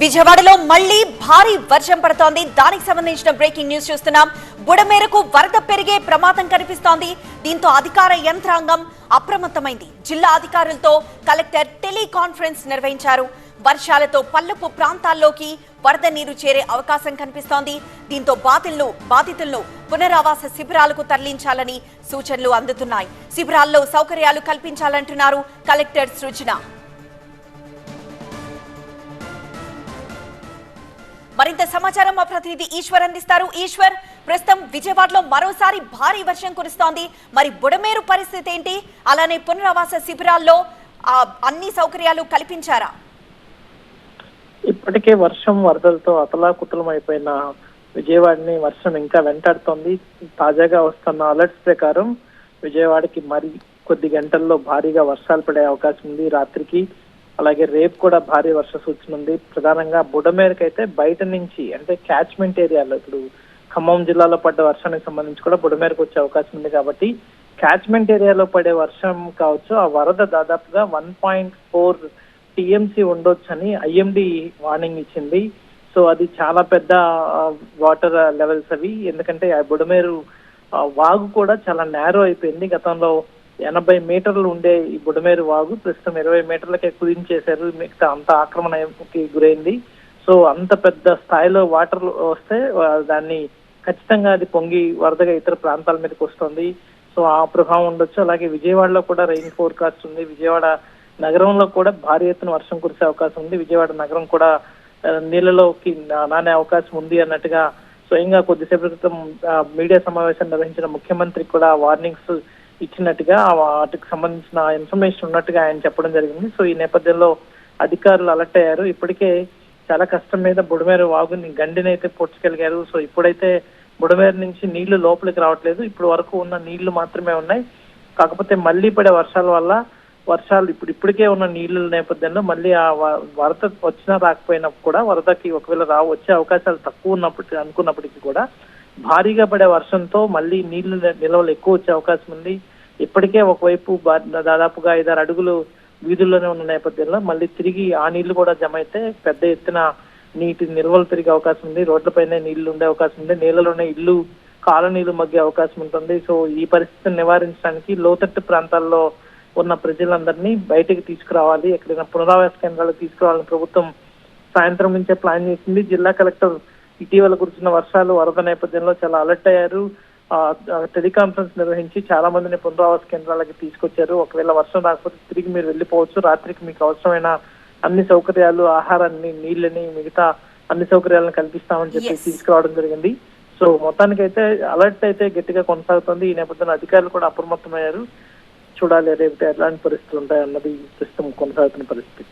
విజయవాడలో మళ్లీ భారీ వర్షం పడుతోంది. దానికి సంబంధించిన బ్రేకింగ్ న్యూస్ చూస్తున్నాం. బుడమేరకు వరద పెరిగే ప్రమాదం కనిపిస్తోంది. దీంతో అధికార యంత్రాంగం అప్రమత్తమైంది. జిల్లా అధికారులతో కలెక్టర్ టెలికాన్ఫరెన్స్ నిర్వహించారు. వర్షాలతో పల్లపు ప్రాంతాల్లోకి వరద నీరు చేరే అవకాశం కనిపిస్తోంది. దీంతో బాధితులను పునరావాస శిబిరాలకు తరలించాలని సూచనలు అందుతున్నాయి. శిబిరాల్లో సౌకర్యాలు కల్పించాలంటున్నారు కలెక్టర్ సృజన. మరింత సమాచారం మా ప్రతినిధి ఈశ్వర్ అందిస్తారు. ఈశ్వర్, ప్రస్తుతం విజయవాడలో మరోసారి భారీ వర్షం కురుస్తోంది. మరి బుడమేరు పరిస్థితి ఏంటి? అలానే పునరావాస శిబిరాల్లో అన్ని సౌకర్యాలు కల్పించారా? ఇప్పటికే వర్షం వరదలతో అతలాకుతలమైపోయిన విజయవాడని వర్షం ఇంకా వెంటాడుతోంది. తాజాగా వస్తున్న అలర్ట్స్ ప్రకారం విజయవాడకి మరి కొద్ది గంటల్లో భారీగా వర్షాలు పడే అవకాశం ఉంది. రాత్రికి అలాగే రేపు కూడా భారీ వర్ష సూచన ఉంది. ప్రధానంగా బుడమేరకు అయితే బయట నుంచి అంటే క్యాచ్మెంట్ ఏరియాలో ఇప్పుడు ఖమ్మం జిల్లాలో పడ్డ వర్షానికి సంబంధించి కూడా బుడమేరకు వచ్చే అవకాశం ఉంది. కాబట్టి క్యాచ్మెంట్ ఏరియాలో పడే వర్షం కావచ్చు, ఆ వరద దాదాపుగా 1.4 టీఎంసీ ఉండొచ్చని ఐఎండి వార్నింగ్ ఇచ్చింది. సో అది చాలా పెద్ద వాటర్ లెవెల్స్ అవి. ఎందుకంటే ఆ బుడమేరు వాగు కూడా చాలా నేరో అయిపోయింది. గతంలో 80 మీటర్లు ఉండే ఈ బుడమేరు వాగు ప్రస్తుతం 20 మీటర్లకే కుదించేశారు. మిగతా అంత ఆక్రమణకి గురైంది. సో అంత పెద్ద స్థాయిలో వాటర్ వస్తే దాన్ని ఖచ్చితంగా అది పొంగి వరదగా ఇతర ప్రాంతాల మీదకి వస్తుంది. సో ఆ ప్రభావం ఉండొచ్చు. అలాగే విజయవాడలో కూడా రెయిన్ ఫోర్కాస్ట్ ఉంది. విజయవాడ నగరంలో కూడా భారీ ఎత్తున వర్షం కురిసే అవకాశం ఉంది. విజయవాడ నగరం కూడా నీళ్ళలోకి నానే అవకాశం ఉంది అన్నట్టుగా స్వయంగా కొద్దిసేపు క్రితం మీడియా సమావేశం నిర్వహించిన ముఖ్యమంత్రి కూడా వార్నింగ్స్ ఇచ్చినట్టుగా వాటికి సంబంధించిన ఇన్ఫర్మేషన్ ఉన్నట్టుగా ఆయన చెప్పడం జరిగింది. సో ఈ నేపథ్యంలో అధికారులు అలర్ట్ అయ్యారు. ఇప్పటికే చాలా కష్టం మీద బుడమేరు వాగుని గండినైతే పొడ్చగలిగారు. సో ఇప్పుడైతే బుడమేరు నుంచి నీళ్లు లోపలికి రావట్లేదు. ఇప్పుడు వరకు ఉన్న నీళ్లు మాత్రమే ఉన్నాయి. కాకపోతే మళ్లీ పడే వర్షాల వల్ల ఇప్పటికే ఉన్న నీళ్ల నేపథ్యంలో మళ్ళీ ఆ వరద వచ్చినా రాకపోయినా కూడా వరదకి ఒకవేళ వచ్చే అవకాశాలు తక్కువ అనుకున్నప్పటికీ కూడా భారీగా పడే వర్షంతో మళ్ళీ నీళ్లు నిల్వలు ఎక్కువ వచ్చే అవకాశం ఉంది. ఇప్పటికే ఒకవైపు దాదాపుగా 5-6 అడుగులు వీధుల్లోనే ఉన్న నేపథ్యంలో మళ్ళీ తిరిగి ఆ నీళ్లు కూడా జమ అయితే పెద్ద ఎత్తున నీటి నిల్వలు తిరిగే అవకాశం ఉంది. రోడ్లపైనే నీళ్లు ఉండే అవకాశం ఉంది. నీళ్లలోనే ఇల్లు కాలనీలు మగ్గే అవకాశం ఉంటుంది. సో ఈ పరిస్థితిని నివారించడానికి లోతట్టు ప్రాంతాల్లో ఉన్న ప్రజలందరినీ బయటకు తీసుకురావాలి, ఎక్కడైనా పునరావాస కేంద్రాలకు తీసుకురావాలని ప్రభుత్వం సాయంత్రం నుంచే ప్లాన్ చేసింది. జిల్లా కలెక్టర్ ఇటీవల కురిసిన వర్షాలు వరద నేపథ్యంలో చాలా అలర్ట్ అయ్యారు. టెలికాన్ఫరెన్స్ నిర్వహించి చాలా మందిని పునరావాస కేంద్రాలకి తీసుకొచ్చారు. ఒకవేళ వర్షం రాకపోతే తిరిగి మీరు వెళ్ళిపోవచ్చు, రాత్రికి మీకు అవసరమైన అన్ని సౌకర్యాలు, ఆహారాన్ని, నీళ్ళని, మిగతా అన్ని సౌకర్యాలను కల్పిస్తామని చెప్పి తీసుకురావడం జరిగింది. సో మొత్తానికైతే అలర్ట్ అయితే గట్టిగా కొనసాగుతుంది. ఈ నేపథ్యంలో అధికారులు కూడా అప్రమత్తమయ్యారు. చూడాలి రేపు ఎలాంటి పరిస్థితులు ఉంటాయన్నది ప్రస్తుతం కొనసాగుతున్న పరిస్థితి.